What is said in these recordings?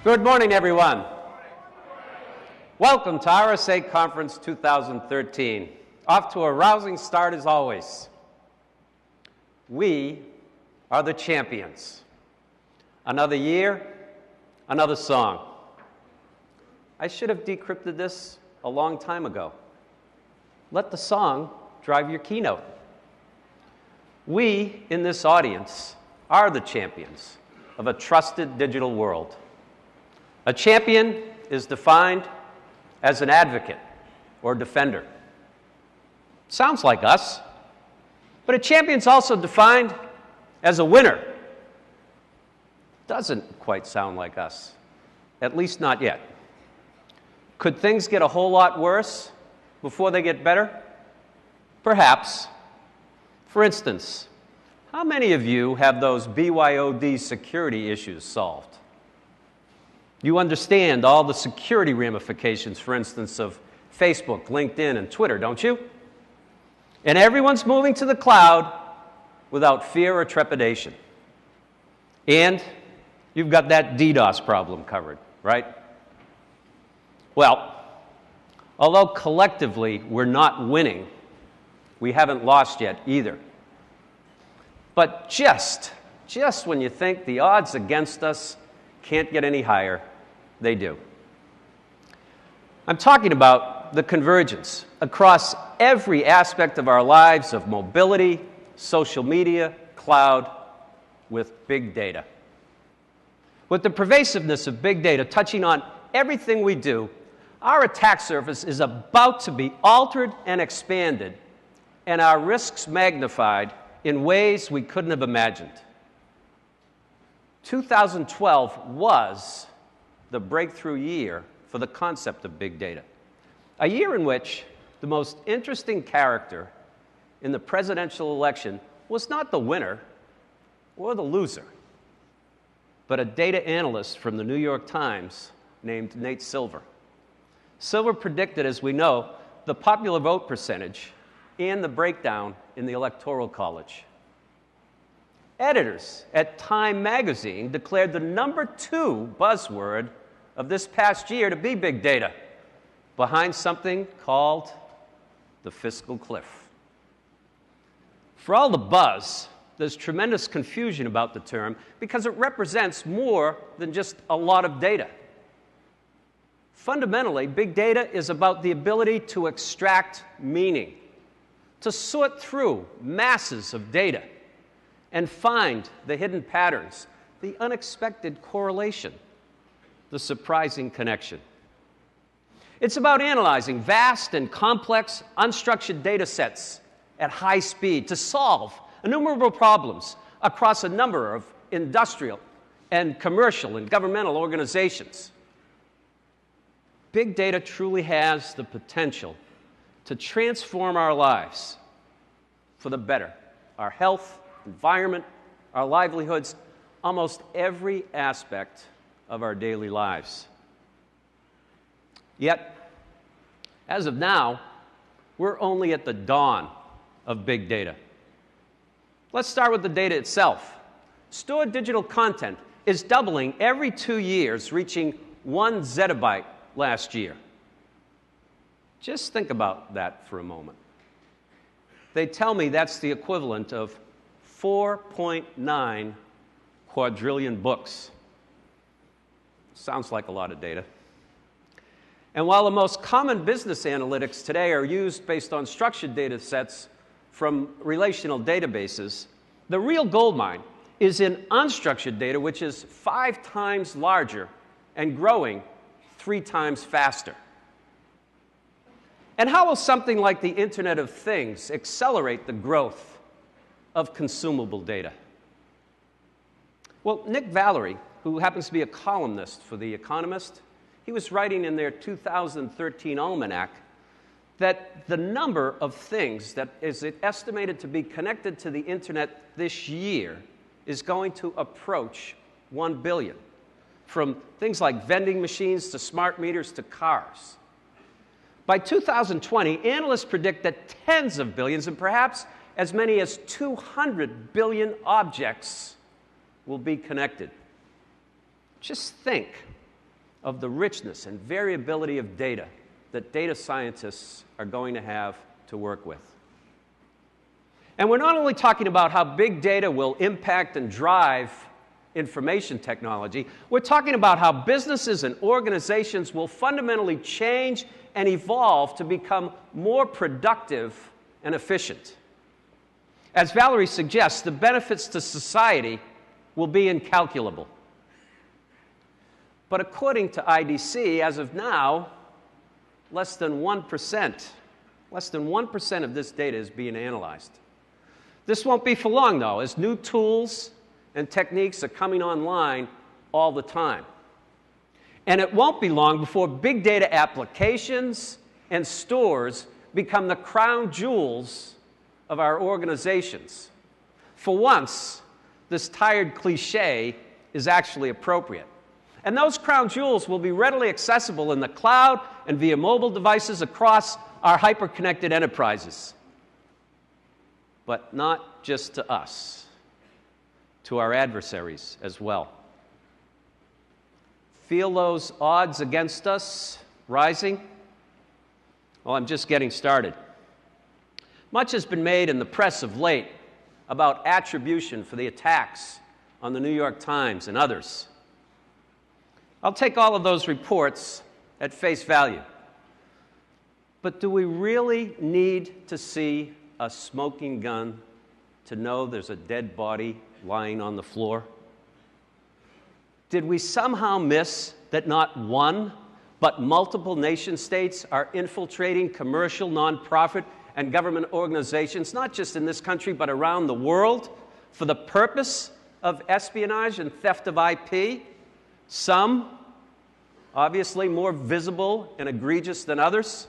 Good morning, everyone. Welcome to RSA Conference 2013. Off to a rousing start as always. We are the champions. Another year, another song. I should have decrypted this a long time ago. Let the song drive your keynote. We in this audience are the champions of a trusted digital world. A champion is defined as an advocate or defender. Sounds like us, but a champion's also defined as a winner. Doesn't quite sound like us, at least not yet. Could things get a whole lot worse before they get better? Perhaps. For instance, how many of you have those BYOD security issues solved? You understand all the security ramifications, for instance, of Facebook, LinkedIn, and Twitter, don't you? And everyone's moving to the cloud without fear or trepidation. And you've got that DDoS problem covered, right? Well, although collectively we're not winning, we haven't lost yet either. But just when you think the odds against us can't get any higher, they do. I'm talking about the convergence across every aspect of our lives of mobility, social media, cloud, with big data. With the pervasiveness of big data touching on everything we do, our attack surface is about to be altered and expanded, and our risks magnified in ways we couldn't have imagined. 2012 was the breakthrough year for the concept of big data. A year in which the most interesting character in the presidential election was not the winner or the loser, but a data analyst from the New York Times named Nate Silver. Silver predicted, as we know, the popular vote percentage and the breakdown in the Electoral College. Editors at Time magazine declared the #2 buzzword of this past year to be big data, behind something called the fiscal cliff. For all the buzz, there's tremendous confusion about the term because it represents more than just a lot of data. Fundamentally, big data is about the ability to extract meaning, to sort through masses of data, and find the hidden patterns, the unexpected correlation, the surprising connection. It's about analyzing vast and complex, unstructured data sets at high speed to solve innumerable problems across a number of industrial and commercial and governmental organizations. Big data truly has the potential to transform our lives for the better, our health, environment, our livelihoods, almost every aspect of our daily lives. Yet, as of now, we're only at the dawn of big data. Let's start with the data itself. Stored digital content is doubling every 2 years, reaching 1 zettabyte last year. Just think about that for a moment. They tell me that's the equivalent of 4.9 quadrillion books. Sounds like a lot of data. And while the most common business analytics today are used based on structured data sets from relational databases, the real goldmine is in unstructured data, which is 5 times larger and growing 3 times faster. And how will something like the Internet of Things accelerate the growth of consumable data? Well, Nick Valerie, who happens to be a columnist for The Economist, he was writing in their 2013 almanac that the number of things that is estimated to be connected to the Internet this year is going to approach 1 billion, from things like vending machines to smart meters to cars. By 2020, analysts predict that tens of billions and perhaps as many as 200 billion objects will be connected. Just think of the richness and variability of data that data scientists are going to have to work with. And we're not only talking about how big data will impact and drive information technology, we're talking about how businesses and organizations will fundamentally change and evolve to become more productive and efficient. As Valerie suggests, the benefits to society will be incalculable. But according to IDC, as of now, less than 1% of this data is being analyzed. This won't be for long, though, as new tools and techniques are coming online all the time. And it won't be long before big data applications and stores become the crown jewels of our organizations. For once, this tired cliche is actually appropriate. And those crown jewels will be readily accessible in the cloud and via mobile devices across our hyper-connected enterprises. But not just to us, to our adversaries as well. Feel those odds against us rising? Well, I'm just getting started. Much has been made in the press of late about attribution for the attacks on the New York Times and others. I'll take all of those reports at face value. But do we really need to see a smoking gun to know there's a dead body lying on the floor? Did we somehow miss that not one, but multiple nation-states are infiltrating commercial, nonprofit, and government organizations, not just in this country, but around the world, for the purpose of espionage and theft of IP? Some, obviously, more visible and egregious than others.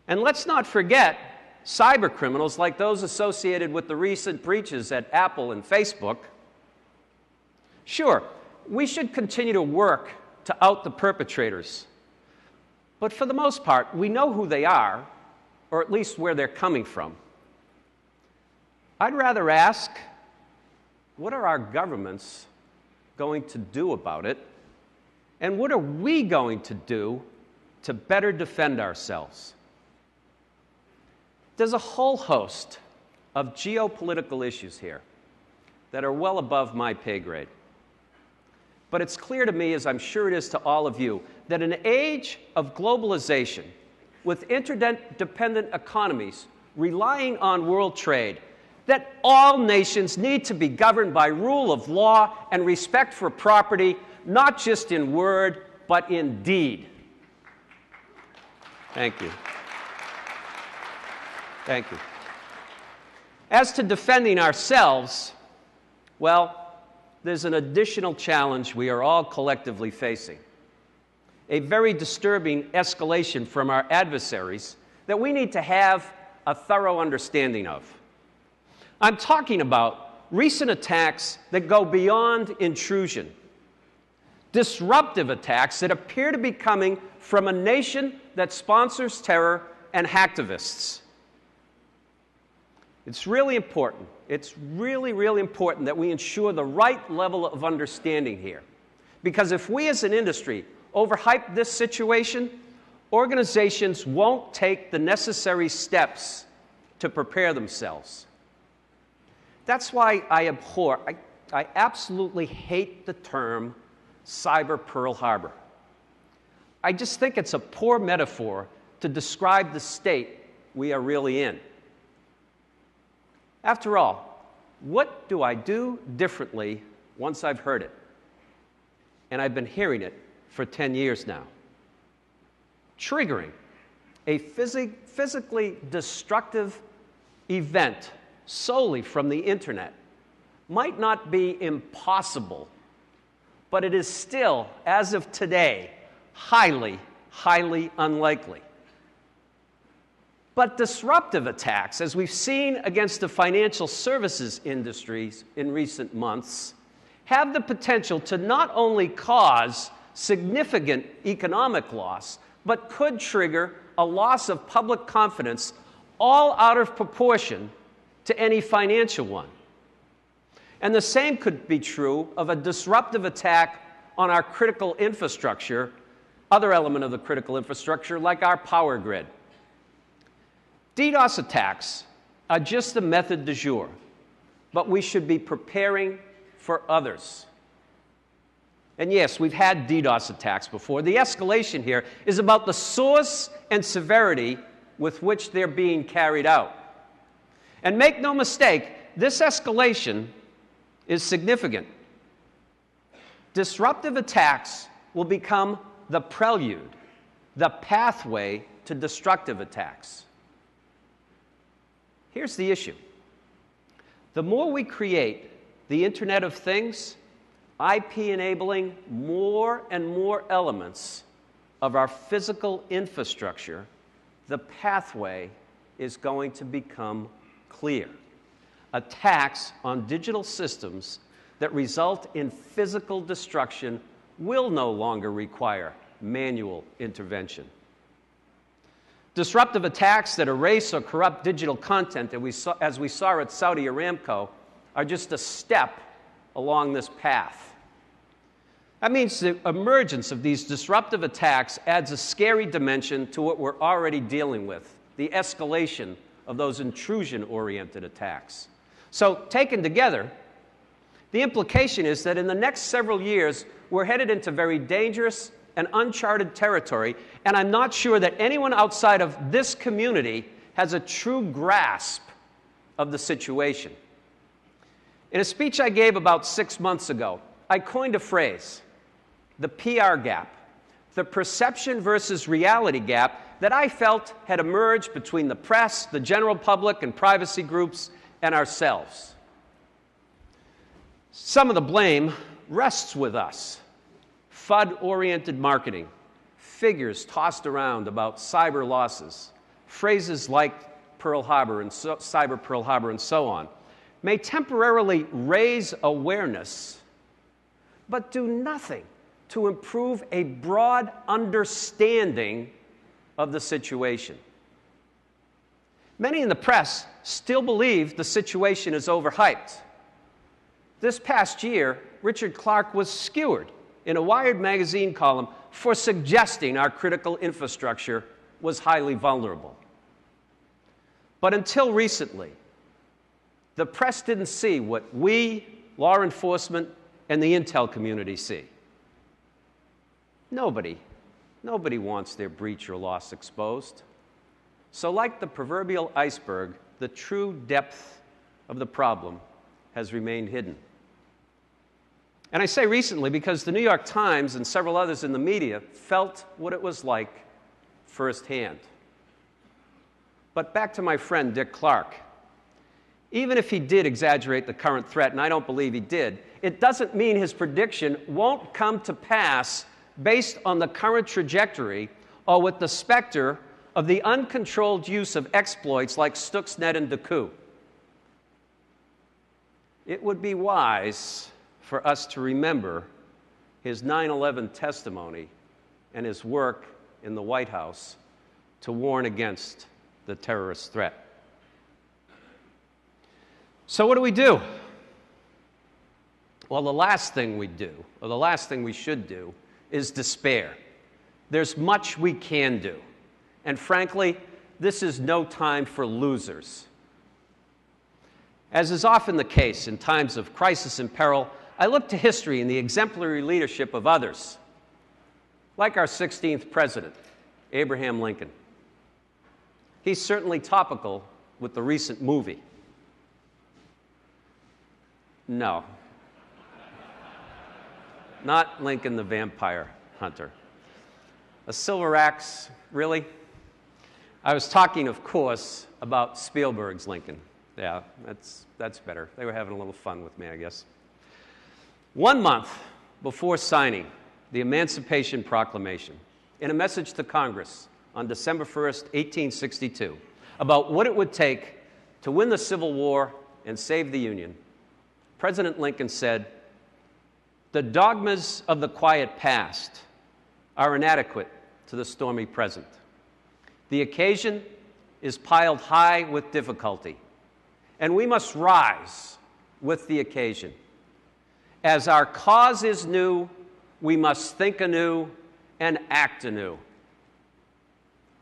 And let's not forget cyber criminals like those associated with the recent breaches at Apple and Facebook. Sure, we should continue to work to out the perpetrators. But for the most part, we know who they are, or at least where they're coming from. I'd rather ask, what are our governments going to do about it? And what are we going to do to better defend ourselves? There's a whole host of geopolitical issues here that are well above my pay grade. But it's clear to me, as I'm sure it is to all of you, that in an age of globalization, with interdependent economies relying on world trade, that all nations need to be governed by rule of law and respect for property, not just in word, but in deed. Thank you. Thank you. As to defending ourselves, well, there's an additional challenge we are all collectively facing. A very disturbing escalation from our adversaries that we need to have a thorough understanding of. I'm talking about recent attacks that go beyond intrusion, disruptive attacks that appear to be coming from a nation that sponsors terror and hacktivists. It's really important. It's really, really important that we ensure the right level of understanding here. Because if we as an industry overhype this situation, organizations won't take the necessary steps to prepare themselves. That's why I absolutely hate the term cyber Pearl Harbor. I just think it's a poor metaphor to describe the state we are really in. After all, what do I do differently once I've heard it? And I've been hearing it for 10 years now. Triggering a physically destructive event solely from the internet might not be impossible, but it is still, as of today, highly, highly unlikely. But disruptive attacks, as we've seen against the financial services industries in recent months, have the potential to not only cause significant economic loss, but could trigger a loss of public confidence, all out of proportion to any financial one. And the same could be true of a disruptive attack on our critical infrastructure, other element of the critical infrastructure, like our power grid. DDoS attacks are just the method du jour, but we should be preparing for others. And yes, we've had DDoS attacks before. The escalation here is about the source and severity with which they're being carried out. And make no mistake, this escalation is significant. Disruptive attacks will become the prelude, the pathway to destructive attacks. Here's the issue. The more we create the Internet of Things, IP enabling more and more elements of our physical infrastructure, the pathway is going to become clear. Attacks on digital systems that result in physical destruction will no longer require manual intervention. Disruptive attacks that erase or corrupt digital content, as we saw at Saudi Aramco, are just a step along this path. That means the emergence of these disruptive attacks adds a scary dimension to what we're already dealing with, the escalation of those intrusion-oriented attacks. So, taken together, the implication is that in the next several years, we're headed into very dangerous and uncharted territory, and I'm not sure that anyone outside of this community has a true grasp of the situation. In a speech I gave about 6 months ago, I coined a phrase, the PR gap, the perception versus reality gap that I felt had emerged between the press, the general public, and privacy groups, and ourselves. Some of the blame rests with us. FUD-oriented marketing, figures tossed around about cyber losses, phrases like Pearl Harbor and cyber Pearl Harbor and so on, may temporarily raise awareness, but do nothing to improve a broad understanding of the situation. Many in the press still believe the situation is overhyped. This past year, Richard Clarke was skewered in a Wired magazine column for suggesting our critical infrastructure was highly vulnerable. But until recently, the press didn't see what we, law enforcement, and the intel community see. Nobody wants their breach or loss exposed. So like the proverbial iceberg, the true depth of the problem has remained hidden. And I say recently because the New York Times and several others in the media felt what it was like firsthand. But back to my friend Dick Clark. Even if he did exaggerate the current threat, and I don't believe he did, it doesn't mean his prediction won't come to pass based on the current trajectory or with the specter of the uncontrolled use of exploits like Stuxnet and Deku. It would be wise for us to remember his 9/11 testimony and his work in the White House to warn against the terrorist threat. So what do we do? Well, the last thing we do, or the last thing we should do, is despair. There's much we can do. And frankly, this is no time for losers. As is often the case in times of crisis and peril, I look to history and the exemplary leadership of others, like our 16th president, Abraham Lincoln. He's certainly topical with the recent movie. No. Not Lincoln the Vampire Hunter. A silver axe, really? I was talking, of course, about Spielberg's Lincoln. Yeah, that's better. They were having a little fun with me, I guess. 1 month before signing the Emancipation Proclamation, in a message to Congress on December 1st, 1862, about what it would take to win the Civil War and save the Union, President Lincoln said, "The dogmas of the quiet past are inadequate to the stormy present. The occasion is piled high with difficulty, and we must rise with the occasion. As our cause is new, we must think anew and act anew.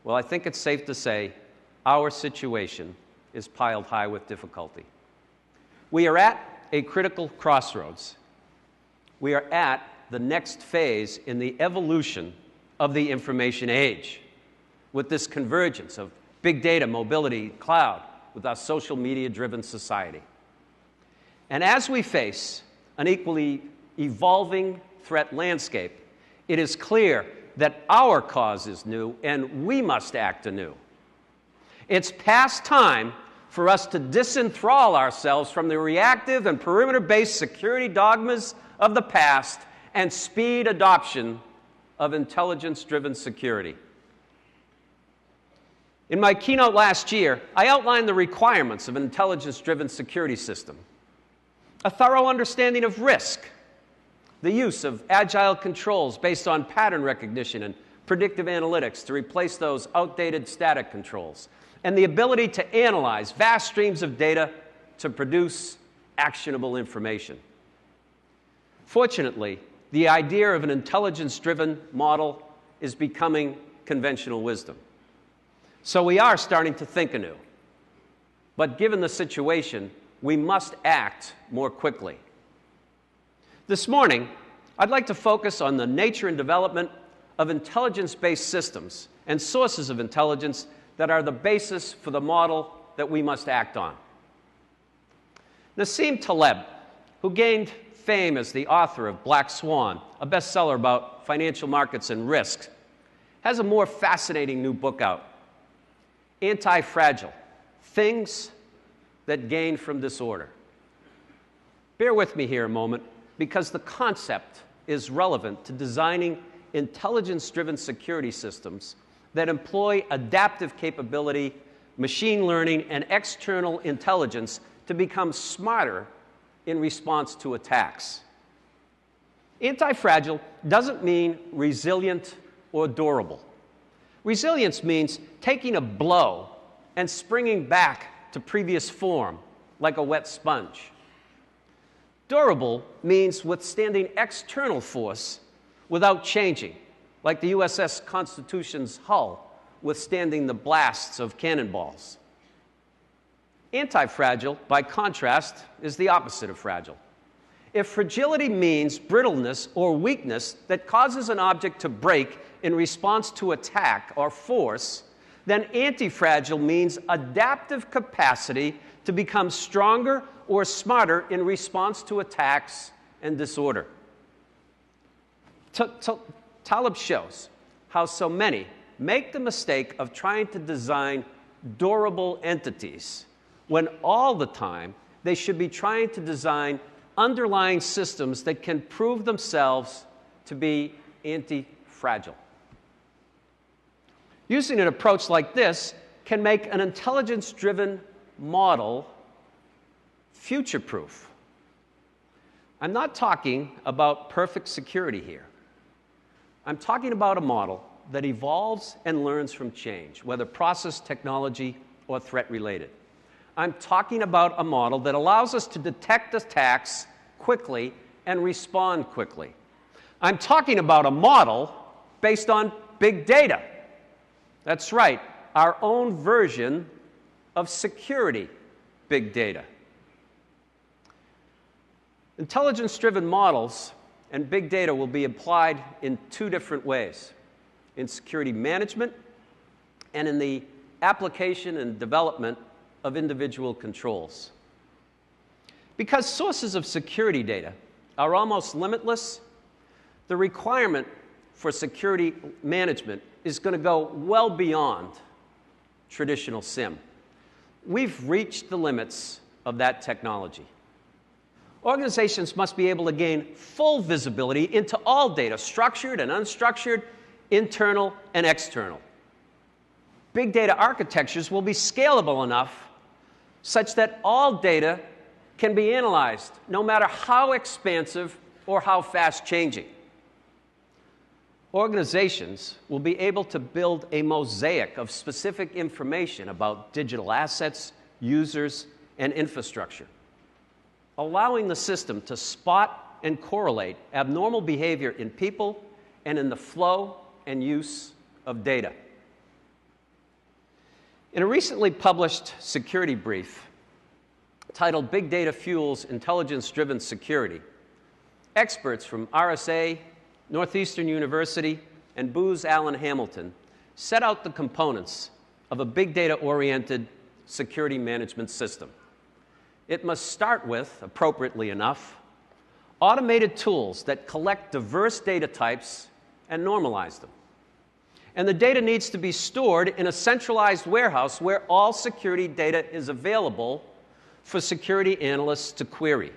Well, I think it's safe to say our situation is piled high with difficulty. We are at a critical crossroads. We are at the next phase in the evolution of the information age, with this convergence of big data, mobility, cloud, with our social media-driven society. And as we face an equally evolving threat landscape, it is clear that our cause is new and we must act anew. It's past time for us to disenthrall ourselves from the reactive and perimeter-based security dogmas of the past and speed adoption of intelligence-driven security. In my keynote last year, I outlined the requirements of an intelligence-driven security system: a thorough understanding of risk, the use of agile controls based on pattern recognition and predictive analytics to replace those outdated static controls, and the ability to analyze vast streams of data to produce actionable information. Fortunately, the idea of an intelligence-driven model is becoming conventional wisdom. So we are starting to think anew. But given the situation, we must act more quickly. This morning, I'd like to focus on the nature and development of intelligence-based systems and sources of intelligence that are the basis for the model that we must act on. Nassim Taleb, who gained fame as the author of Black Swan, a bestseller about financial markets and risk, has a more fascinating new book out, Anti-Fragile: Things That Gain from Disorder. Bear with me here a moment, because the concept is relevant to designing intelligence-driven security systems that employ adaptive capability, machine learning, and external intelligence to become smarter in response to attacks. Anti-fragile doesn't mean resilient or durable. Resilience means taking a blow and springing back to previous form, like a wet sponge. Durable means withstanding external force without changing, like the USS Constitution's hull withstanding the blasts of cannonballs. Anti-fragile, by contrast, is the opposite of fragile. If fragility means brittleness or weakness that causes an object to break in response to attack or force, then anti-fragile means adaptive capacity to become stronger or smarter in response to attacks and disorder. Taleb shows how so many make the mistake of trying to design durable entities when all the time they should be trying to design underlying systems that can prove themselves to be anti-fragile. Using an approach like this can make an intelligence-driven model future-proof. I'm not talking about perfect security here. I'm talking about a model that evolves and learns from change, whether process, technology, or threat-related. I'm talking about a model that allows us to detect attacks quickly and respond quickly. I'm talking about a model based on big data. That's right, our own version of security big data. Intelligence-driven models and big data will be applied in two different ways: in security management and in the application and development of individual controls. Because sources of security data are almost limitless, the requirement for security management is going to go well beyond traditional SIM. We've reached the limits of that technology. Organizations must be able to gain full visibility into all data, structured and unstructured, internal and external. Big data architectures will be scalable enough such that all data can be analyzed, no matter how expansive or how fast-changing. Organizations will be able to build a mosaic of specific information about digital assets, users, and infrastructure, allowing the system to spot and correlate abnormal behavior in people and in the flow and use of data. In a recently published security brief titled Big Data Fuels Intelligence-Driven Security, experts from RSA, Northeastern University, and Booz Allen Hamilton set out the components of a big data-oriented security management system. It must start with, appropriately enough, automated tools that collect diverse data types and normalize them. And the data needs to be stored in a centralized warehouse where all security data is available for security analysts to query.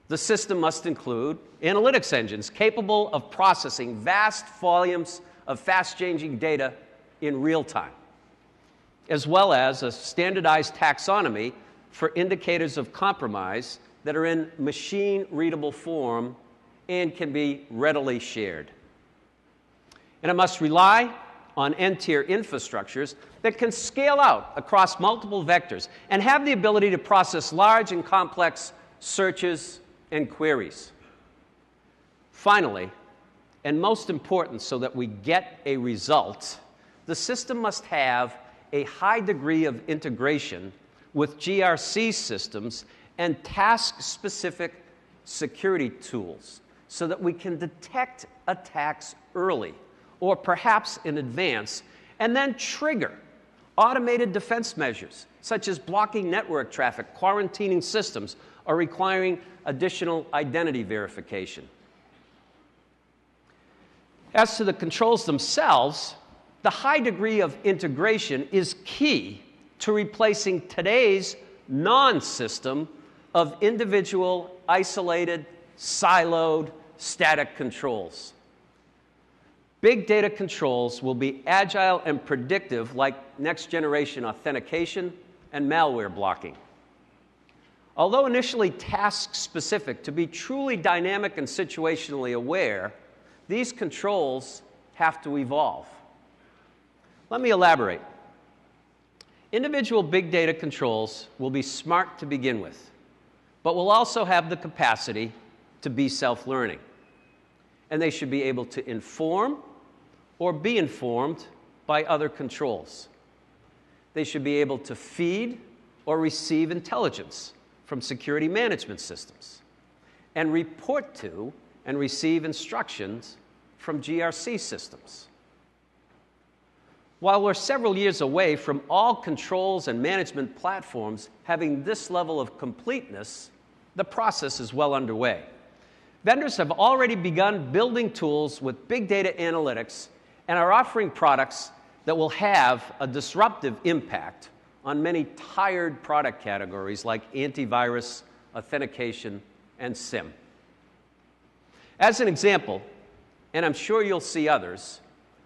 The system must include analytics engines capable of processing vast volumes of fast-changing data in real time, as well as a standardized taxonomy for indicators of compromise that are in machine-readable form and can be readily shared. And it must rely on N-tier infrastructures that can scale out across multiple vectors and have the ability to process large and complex searches and queries. Finally, and most important so that we get a result, the system must have a high degree of integration with GRC systems and task-specific security tools so that we can detect attacks early or perhaps in advance, and then trigger automated defense measures, such as blocking network traffic, quarantining systems, or requiring additional identity verification. As to the controls themselves, the high degree of integration is key to replacing today's non-system of individual, isolated, siloed, static controls. Big data controls will be agile and predictive like next-generation authentication and malware blocking. Although initially task-specific, to be truly dynamic and situationally aware, these controls have to evolve. Let me elaborate. Individual big data controls will be smart to begin with, but will also have the capacity to be self-learning. And they should be able to inform or be informed by other controls. They should be able to feed or receive intelligence from security management systems and report to and receive instructions from GRC systems. While we're several years away from all controls and management platforms having this level of completeness, the process is well underway. Vendors have already begun building tools with big data analytics and are offering products that will have a disruptive impact on many tired product categories like antivirus, authentication, and SIM. As an example, and I'm sure you'll see others,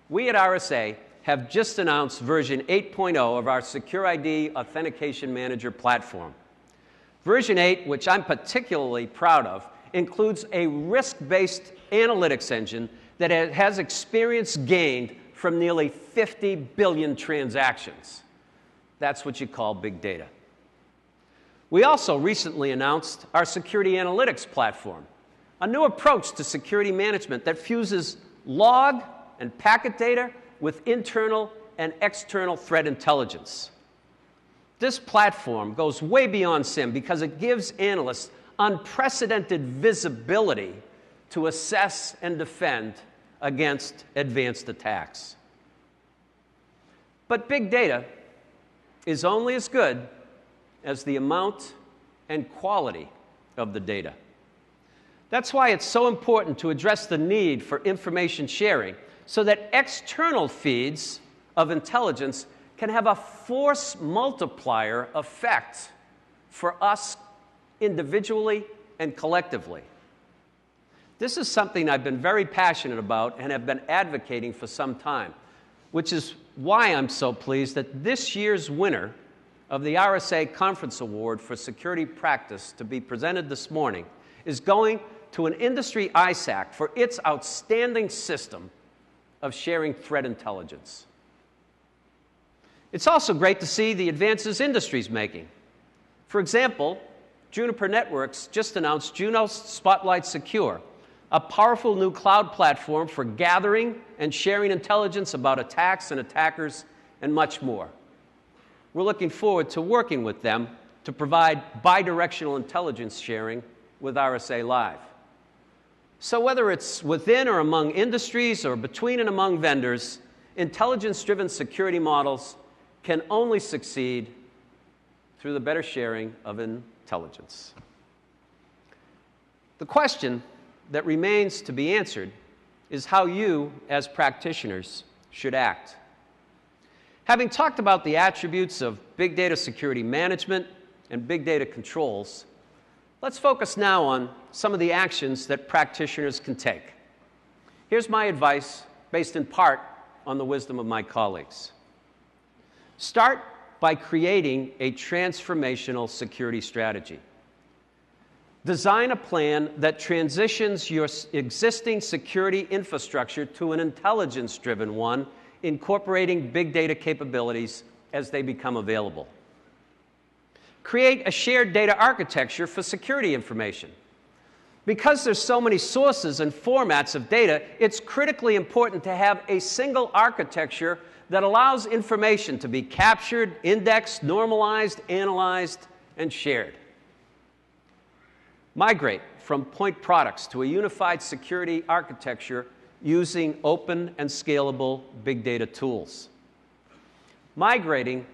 we at RSA have just announced version 8.0 of our Secure ID Authentication Manager platform. Version 8, which I'm particularly proud of, includes a risk-based analytics engine that has experience gained from nearly 50 billion transactions. That's what you call big data. We also recently announced our Security Analytics platform, a new approach to security management that fuses log and packet data with internal and external threat intelligence. This platform goes way beyond SIM because it gives analysts unprecedented visibility to assess and defend against advanced attacks. But big data is only as good as the amount and quality of the data. That's why it's so important to address the need for information sharing so that external feeds of intelligence can have a force multiplier effect for us individually and collectively. This is something I've been very passionate about and have been advocating for some time, which is why I'm so pleased that this year's winner of the RSA Conference Award for Security Practice to be presented this morning is going to an industry ISAC for its outstanding system of sharing threat intelligence. It's also great to see the advances industry is making. For example, Juniper Networks just announced Juno Spotlight Secure, a powerful new cloud platform for gathering and sharing intelligence about attacks and attackers and much more. We're looking forward to working with them to provide bidirectional intelligence sharing with RSA Live. So whether it's within or among industries or between and among vendors, intelligence-driven security models can only succeed through the better sharing of intelligence. The question that remains to be answered is how you, as practitioners, should act. Having talked about the attributes of big data security management and big data controls, let's focus now on some of the actions that practitioners can take. Here's my advice, based in part on the wisdom of my colleagues. Start by creating a transformational security strategy. Design a plan that transitions your existing security infrastructure to an intelligence-driven one, incorporating big data capabilities as they become available. Create a shared data architecture for security information. Because there's so many sources and formats of data, it's critically important to have a single architecture that allows information to be captured, indexed, normalized, analyzed, and shared. Migrate from point products to a unified security architecture using open and scalable big data tools. Migrating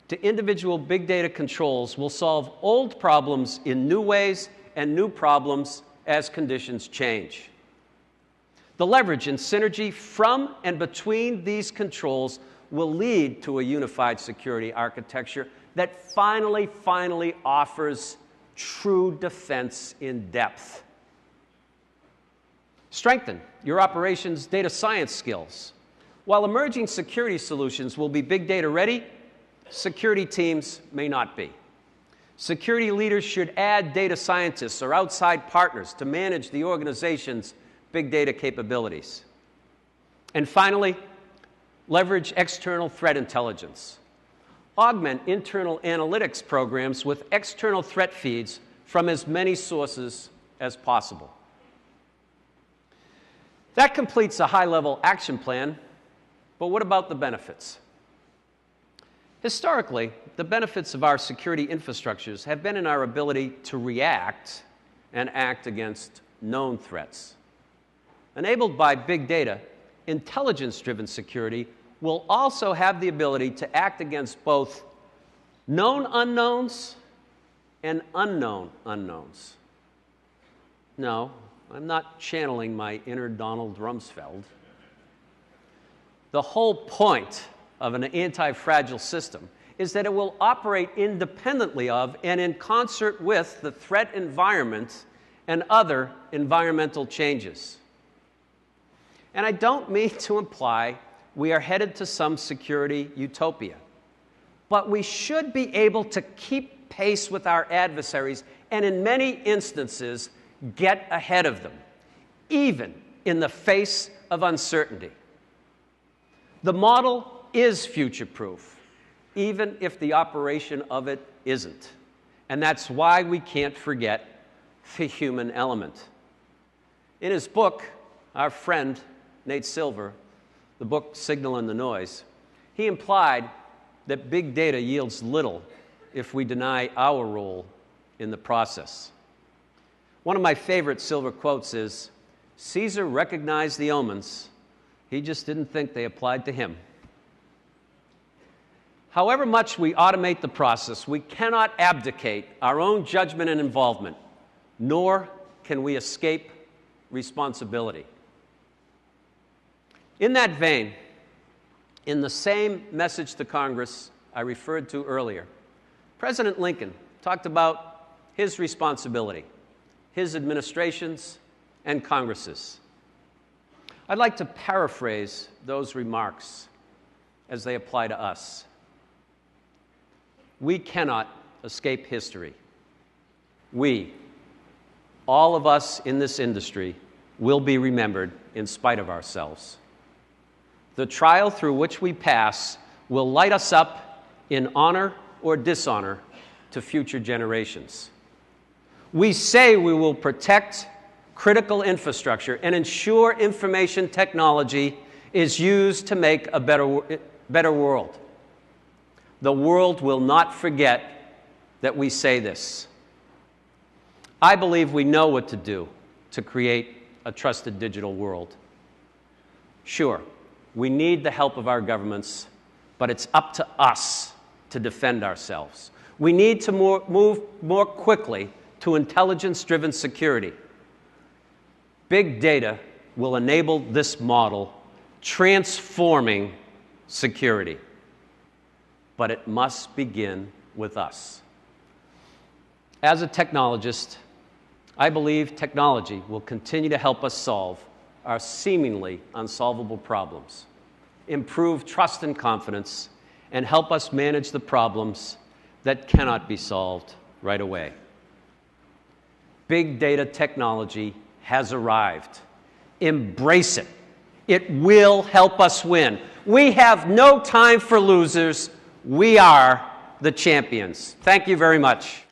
to individual big data controls will solve old problems in new ways and new problems as conditions change. The leverage and synergy from and between these controls will lead to a unified security architecture that finally offers true defense in depth. Strengthen your operations data science skills. While emerging security solutions will be big data ready, security teams may not be. Security leaders should add data scientists or outside partners to manage the organization's big data capabilities. And finally, leverage external threat intelligence. Augment internal analytics programs with external threat feeds from as many sources as possible. That completes a high-level action plan, but what about the benefits? Historically, the benefits of our security infrastructures have been in our ability to react and act against known threats. Enabled by big data, intelligence-driven security will also have the ability to act against both known unknowns and unknown unknowns. No, I'm not channeling my inner Donald Rumsfeld. The whole point of an anti-fragile system is that it will operate independently of and in concert with the threat environment and other environmental changes. And I don't mean to imply we are headed to some security utopia, but we should be able to keep pace with our adversaries and in many instances get ahead of them, even in the face of uncertainty. The model is future-proof, even if the operation of it isn't. And that's why we can't forget the human element. In his book, our friend Nate Silver, the book Signal and the Noise, he implied that big data yields little if we deny our role in the process. One of my favorite Silver quotes is, "Caesar recognized the omens, he just didn't think they applied to him." However much we automate the process, we cannot abdicate our own judgment and involvement, nor can we escape responsibility. In that vein, in the same message to Congress I referred to earlier, President Lincoln talked about his responsibility, his administration's, and Congress's. I'd like to paraphrase those remarks as they apply to us. We cannot escape history. We, all of us in this industry, will be remembered in spite of ourselves. The trial through which we pass will light us up in honor or dishonor to future generations. We say we will protect critical infrastructure and ensure information technology is used to make a better world. The world will not forget that we say this. I believe we know what to do to create a trusted digital world. Sure, we need the help of our governments, but it's up to us to defend ourselves. We need to move more quickly to intelligence-driven security. Big data will enable this model, transforming security. But it must begin with us. As a technologist, I believe technology will continue to help us solve our seemingly unsolvable problems, improve trust and confidence, and help us manage the problems that cannot be solved right away. Big data technology has arrived. Embrace it. It will help us win. We have no time for losers. We are the champions. Thank you very much.